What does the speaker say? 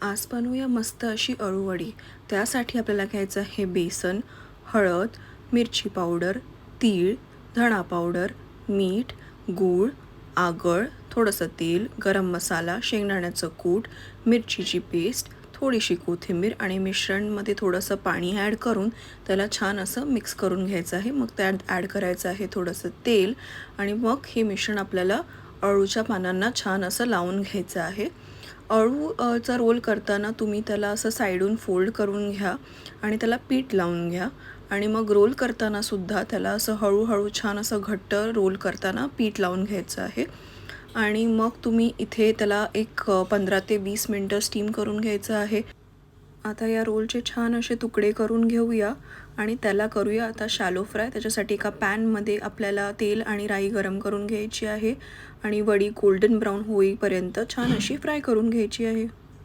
आज बनवूया मस्त अशी अळूवडी. त्यासाठी आपल्याला घ्यायचं आहे बेसन, हळद, मिरची पावडर, तीळ, धणा पावडर, मीठ, गूळ, आगळ, थोडंसं तेल, गरम मसाला, शेंगदाण्याचं कूट, मिरचीची पेस्ट, थोडीशी कोथिंबीर आणि मिश्रणमध्ये थोडंसं पाणी ॲड करून त्याला छान असं मिक्स करून घ्यायचं आहे. मग त्यात ॲड करायचं आहे थोडंसं तेल आणि मग हे मिश्रण आपल्याला अळूच्या पानांना छान असं लावून घ्यायचं आहे. चा रोल करताना तुम्ही त्याला असं साईडून फोल्ड करून घ्या आणि त्याला पीठ लावून घ्या आणि मग रोल करताना सुद्धा त्याला असं हळूहळू छान असं घट्ट रोल करताना पीठ लावून घ्यायचं आहे. आणि मग तुम्ही इथे त्याला एक 15 ते 20 मिनटं स्टीम करून घ्यायचं आहे. आता या रोलचे छान असे तुकडे करून घेऊया आणि त्याला करूया आता शॅलो फ्राय. त्याच्यासाठी एका पॅनमध्ये आपल्याला तेल आणि राई गरम करून घ्यायची आहे आणि वडी गोल्डन ब्राऊन होईपर्यंत छान अशी फ्राय करून घ्यायची आहे.